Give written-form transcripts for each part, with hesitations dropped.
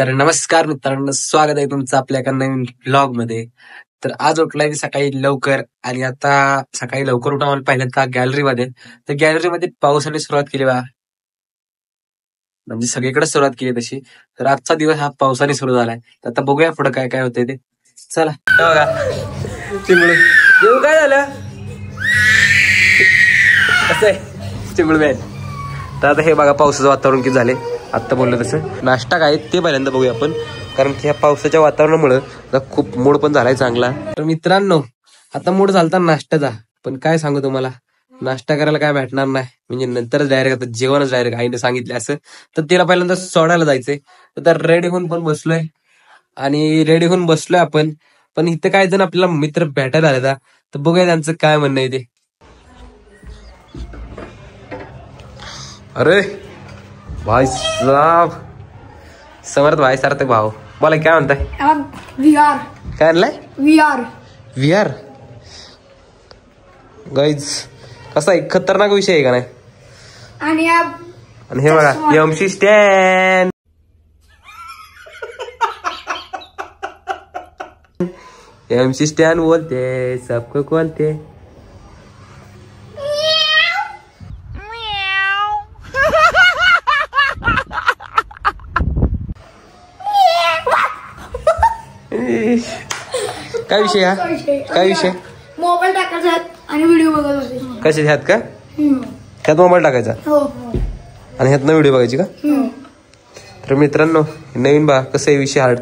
तर नमस्कार मित्रांनो, स्वागत आहे तुमचं आपल्या एका नवीन ब्लॉग मध्ये. तर आज उठलाय सकाळी लवकर आणि आता सकाळी लवकर उठून आम्हाला पहिल्यांदा गॅलरीमध्ये. तर गॅलरीमध्ये पावसाने सुरुवात केली बा, म्हणजे सगळीकडे सुरुवात केली तशी. तर आजचा दिवस हा पावसाने सुरू झालाय. तर आता बघूया पुढे काय काय होतंय ते. चला हे बघा चिंगळू येऊ काय झालं कसं आहे चिंगळू बॅन. तर आता हे बघा पावसाचं वातावरण किती झाले. आत्ता बोललं तसं नाश्ता काय ते पहिल्यांदा बघूया आपण, कारण की ह्या पावसाच्या वातावरणामुळे खूप मूड पण झालाय चांगला. तर मित्रांनो आता मूड झालता नाश्त्याचा, पण काय सांगू तुम्हाला नाश्ता करायला काय भेटणार नाही, म्हणजे नंतरच डायरेक्ट आता जेवणच डायरेक्ट आईने सांगितलं असं. तर तिला पहिल्यांदा सोडायला जायचंय. तर रेडी होऊन पण बसलोय आणि रेडी होऊन बसलोय आपण. पण इथं काय जण आपल्याला मित्र भेटायला आले था, तर बघूया त्यांचं काय म्हणणं आहे ते. अरे भाई साहब, समर्थ भाई सार्थक भाऊ बोला काय म्हणताय. VR काय आणलाय. VR गाईज कसा आहे, खतरनाक विषय आहे का नाही. आणि हे बघा MC स्टॅन. MC स्टॅन बोलते सबको बोलते. काय विषय हा, काय विषय. मोबाईल टाकायचा आणि व्हिडिओ बघत होते. कसे ह्यात का, ह्यात मोबाईल टाकायचा आणि ह्यातनं व्हिडिओ बघायची का. तर मित्रांनो नवीन बा कसं आहे विषय हार्ड.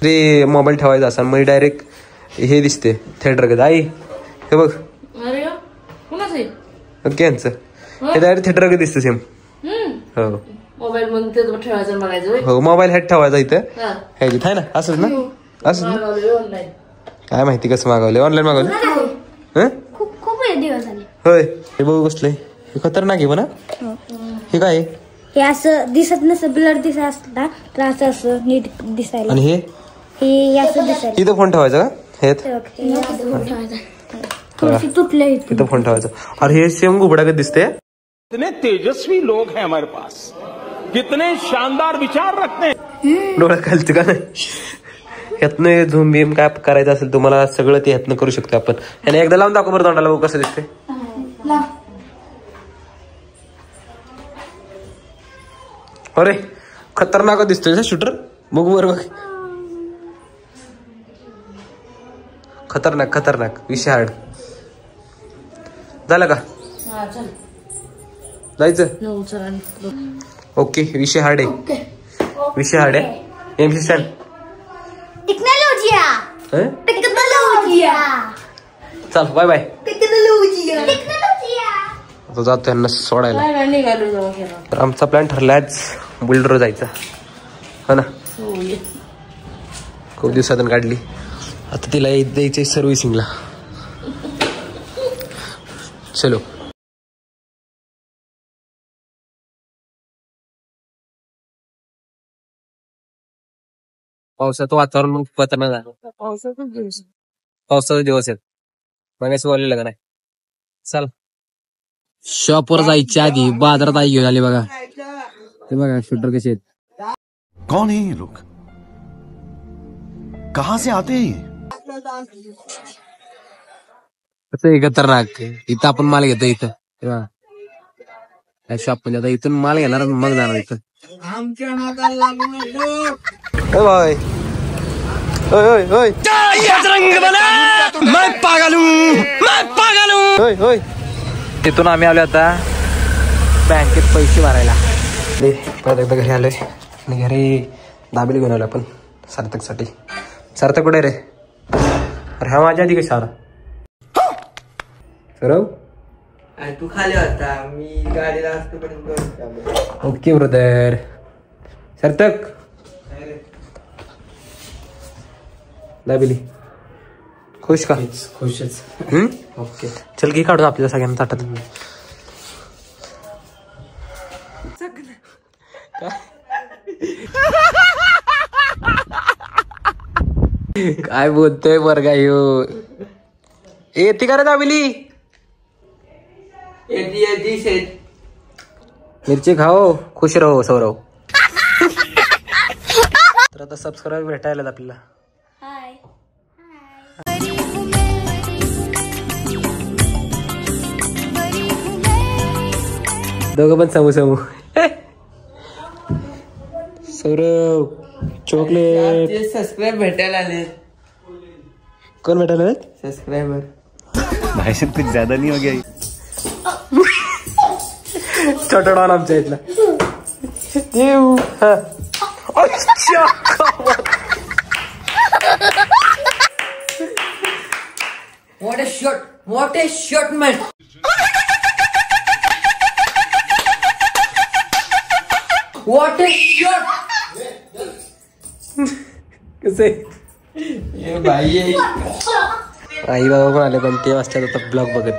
रे मोबाईल ठेवायचा असा मग डायरेक्ट हे दिसते थिएटर कडे. आई हे बघ यांचं हे डायरेक्ट थिएटर कडे दिसते सेम. हो मोबाईल ठेवायचं बघायचं. हो मोबाईल ह्यात ठेवायचा इथं ह्याच्यात आहे ना, असंच ना असं. काय माहिती कसं मागवले, ऑनलाईन मागवले. खूप दिवस झाले. होय हे बघू बसले, हे खतरनाक आहे म्हणा. हे काय हे असं दिसत नसतं, ब्लर दिसत असता तर असं असं नीट दिसायला. आणि हे असं दिसायला इथं फोन ठेवायचा का ह्यात तुटले इथं फोन ठेवायचा. अरे हे सेम घुबडा कधी दिसते. कितने तेजस्वी लोग हैं हमारे पास, कितने शानदार विचार रखते हैं. डोळा खालते का नाही. ह्यातनं झूम बीम काय करायचं असेल तुम्हाला सगळं ते ह्यातनं करू शकतो आपण. ह्याने एकदा लावून दाखव बरं तोंडाला, बघू कसं दिसते. अरे खतरनाक दिसतोय शूटर, बघू बरं बघ. खतरनाक खतरनाक विषय हार्ड झालं का, जायचं. ओके विषय हार्ड आहे, विषय हार्ड आहे. MC स्टॅन चल बाय बाय. जातो यांना सोडायला. तर आमचा प्लॅन ठरलाय आज बुलडर जायचा, हो ना. खूप दिवसातून काढली, आता तिला द्यायचंय सर्व्हिसिंगला. चलो पावसाचं वातावरण खतरनाक झालं. पावसाचा दिवस आहेत मगाशी बोललेलं का नाही. चल शॉपवर जायच्या आधी बाजारात आई घेऊन आली बघा. ते बघा शूटर कसे आहेत. कौन है ये लोग, कहां से आते हैं. कसं आहे खतरनाक. इथं आपण माल घेतो इथं त्या शॉप मध्ये. आता इथून माल घेणार मग जाणार इथं. बाय तिथून आम्ही आलो आता बँकेत पैसे भरायला. परत एकदा घरी आलोय आणि घरी दाबेली घेऊन आलो आपण सार्थक साठी. सार्थक कुठे रे. अरे हा माझ्या आधी कसा आला सरव. तू खाली होता, मी गाडीला असतो. Okay brother. सार्थक दाबेली खुश का. खुशच. ओके चल घे काढून आपल्याला सगळ्यांना ताटात. काय बोलतोय वर्गा ह्यो. येते का रे दाबेली. मिरची खाओ खुश रहो सौरव. तर आता सबस्क्राईब भेटायला आपल्याला. हाय. दोघं पण समू समू. सौरभ चॉकलेट. सबस्क्राईब भेटायला आले. कोण भेटायला आहेत? सबस्क्रायबर. भाई साहब कुछ ज्यादा नहीं हो गया? छोटा डॉन आमच्या इथला. What a shot! What a shot, man! What a shot! कसे ये भाई आहे. आई बाबा पण आले पण ते वाजतात आता ब्लॉग बघत.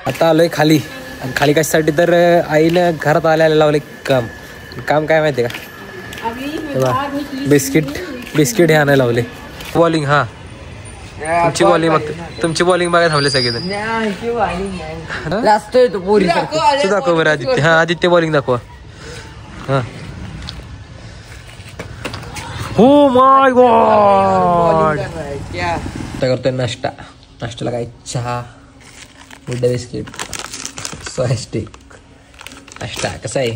आता आलोय खाली. आणि खाली कशासाठी तर आईनं घरात आल्याला लावले काम. काम काय माहिती का? बिस्किट हे आणायला लावले. बॉलिंग. हा तुमची बॉलिंग बघायला थांबले सगळेजण. लास्ट तो पोरी दाखव बरं आदित्य. हा आदित्य बॉलिंग दाखवा. हा. हो माय गॉड. आता करतोय नाश्ता. नाश्त्याला काय चहा, गुड बिस्किट, सोया स्टिक. नाश्ता कसा आहे.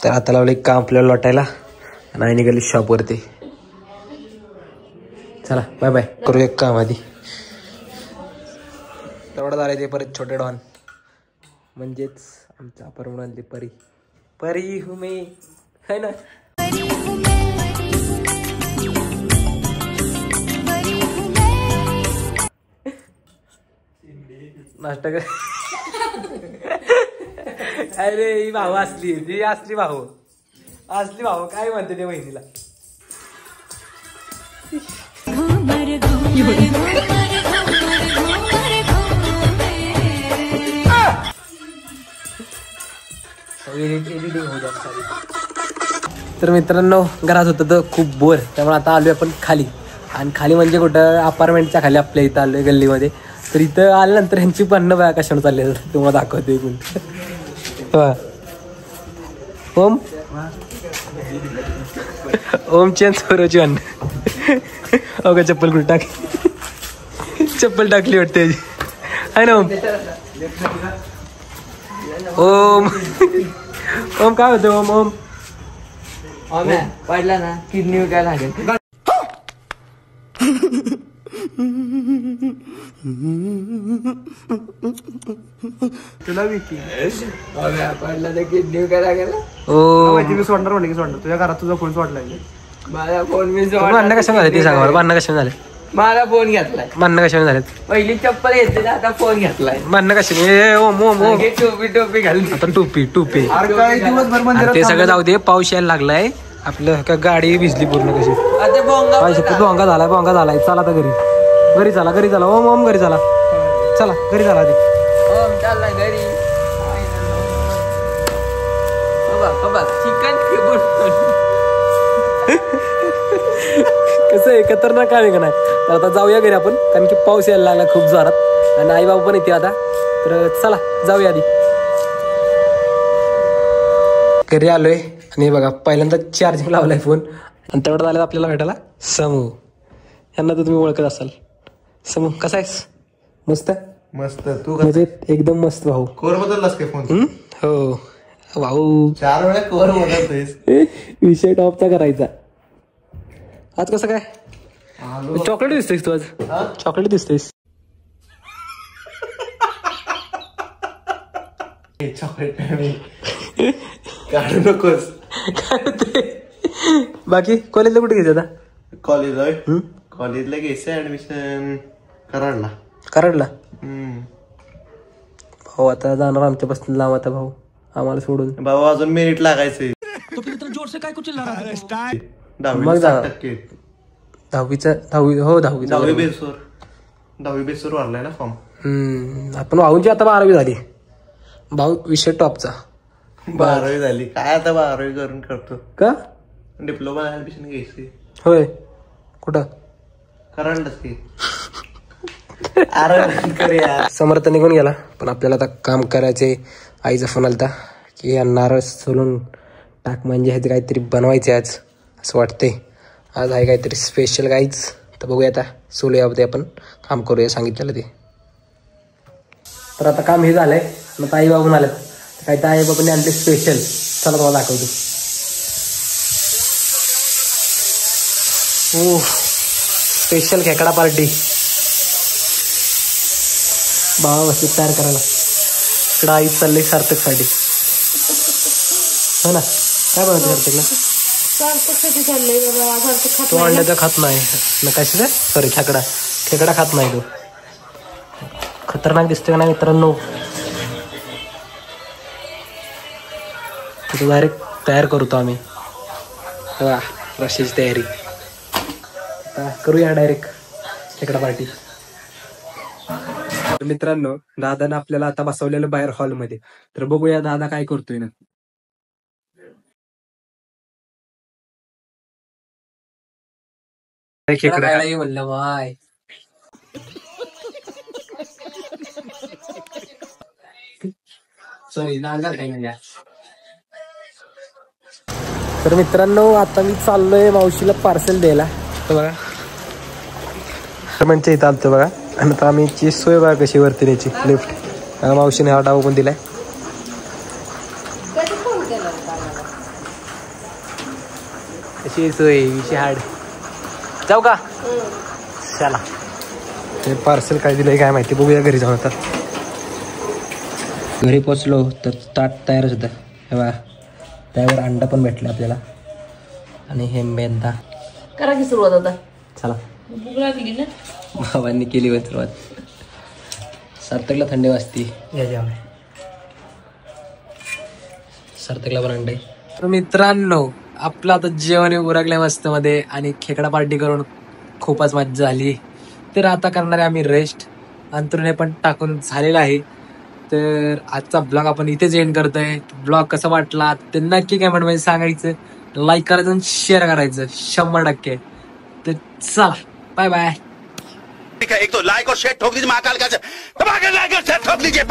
तर आता लावले काम आपल्याला लोटायला आणि निघाली शॉपवरती. चला बाय बाय. करू एक काम आधी. तेवढं झालंय ते परत छोटे डॉन म्हणजेच आमचा परमनंत परी. परी हुमे है ना. नाश्ता कर. अरे ही भाऊ असली. ती असली भाऊ. असली भाऊ काय म्हणते ते बहिणीला. तर मित्रांनो घरात होतं तर खूप बोर. त्यामुळे आता आलोय आपण खाली. आणि खाली म्हणजे कुठं अपार्टमेंटच्या खाली आपल्या इथं आलोय गल्लीमध्ये. तर इथं आल्यानंतर ह्यांची भांडणं बघा कशावर चालले तुम्हाला दाखवते. एकूण ओम ओमची आणि सौरवची भांडणं. अवघा चप्पल कुठे चप्पल टाकली वाटते आहे ना. ओम ओम काय होतं ओम. ओम पडला ना किडनी काय लागेल. तुला विकी पडला तर किडनी काय लागेल. मी सोडणार म्हणले की सोडणार. तुझ्या घरात तुझा फोन सोडलाय. माझा फोन मी भांडणं कशाने झाले ते सांगा मला. भांडणं कशाने झाले. मला फोन घेतलाय. भांडणं कशाने झाले. पहिली चप्पल घेतली आता फोन घेतलाय. भांडणं कशाने. ओम ओम ओम. टोपी घालून आता टोपी टोपी. काय दिवसभर मंदिरात ते सगळं जाऊ दे. पाऊस यायला लागलाय. आपलं का गाडी भिजली पूर्ण कशी. आता भोंगा झालाय. चला आता घरी चला. ओम ओम घरी चला. चला घरी चला आधी. चालला घरी. चिकन कसं आहे खतरनाक काम आहे का नाही. तर आता जाऊया घरी आपण कारण की पाऊस यायला लागला खूप जोरात. आणि आई बाबा पण येते आता. तर चला जाऊया आधी. घरी आलोय आणि बघा पहिल्यांदा चार्जिंग लावलाय फोन. आणि तेवढं झालं आपल्याला भेटायला समू. ह्यांना तर तुम्ही ओळखत असाल. समू कसा आहेस. मस्त तू म्हणजे एकदम मस्त भाऊ. कोर बदललास काय फोन. हो भाऊ 4 वेळा कोर बदलतोयस. विषय टॉपचा करायचा. आज कसं काय चॉकलेट दिसतोयस तू. आज चॉकलेट दिसतोयस. चॉकलेट काढू नकोस. बाकी कॉलेजला कुठे घ्यायचं आता. कॉलेजला घ्यायचं ऍडमिशन कराडला. भाऊ आता जाणार आमच्यापासून लांब आता भाऊ आम्हाला सोडून. भाऊ अजून मेरिट लागायचंय. मग जा 10वी बेसवर वाढलाय ना फॉर्म. आपण भाऊंची आता 12वी झाली. भाऊ विषय टॉपचा. 12वी झाली काय आता 12वी करून करतो का. डिप्लोमा ऍडमिशन घ्यायची. होय कुठं करंडच की अरे करूया. समर्थ निघून गेला, पण आपल्याला आता काम करायचे. आईचा फोन आलता की या नारळ सोलून टाक, म्हणजे ह्याचं काहीतरी बनवायचे आज असं वाटतंय. आज आहे काहीतरी स्पेशल गाईच. तर बघूया आता, सोलूयामध्ये आपण काम करूया सांगितलेलं ते. तर आता काम हे झालंय. मग आई बाबून आलं काही तर आई बाबांनी आणले स्पेशल. चला तुम्हाला दाखवतो. हो, स्पेशल खेकडा पार्टी. बाबा बसले तयार करायला. इकडं आई चाललंय सार्थकसाठी. हो ना, काय बनवते सार्थकला? तो अंड्याचा खात नाही ना, कशाचा सॉरी खेकडा खात नाही तो. खतरनाक दिसतोय का नाही मित्रांनो? तो डायरेक्ट तयार करतो आम्ही. रश्याची तयारी आता करूया डायरेक्ट खेकडा पार्टी. मित्रांनो, दादानं आपल्याला आता बसवलेलं बाहेर हॉलमध्ये. तर बघूया दादा काय करतोय ना. म्हणलं बाय. सॉरी तर मित्रांनो, आता मी चाललोय मावशीला पार्सल द्यायला. तर बघा म्हणजे इथं आलतो बघा. आणि आता आम्ही सोय बघा कशी वरती न्यायची लिफ्ट. मावशीने हा डाव पण दिलाय. कशी सोय विषय हाड. जाऊ का? चला. ते पार्सल काय दिलंय काय माहिती, बघूया घरी जाऊन. आता घरी पोचलो तर ताट तयारच होतं. हे बघा, त्यावर अंडा पण भेटला आपल्याला आणि हे मेंदा. करा की सुरुवात आता. चला, भूक लागली ना. भावांनी केली होती सुरुवात. सार्थकला थंडी वाजती. सार्थकला पण अंडे. तर मित्रांनो, आपलं आता जेवण उरकल्या मस्त मध्ये आणि खेकडा पार्टी करून खूपच मजा झाली. तर आता करणारे आम्ही रेस्ट. अंतरुणे पण टाकून झालेला आहे. तर आजचा ब्लॉग आपण इथेच एंड करतोय. ब्लॉग कसा वाटला ते नक्की कमेंट मध्ये सांगायचं. लाईक करायचं आणि शेअर करायचं 100%. तर चला, बाय बाय. एक तो लाइक और शेयर ठोक दीजिए महाकाल का, लाइक और शेयर ठोक दीजिए.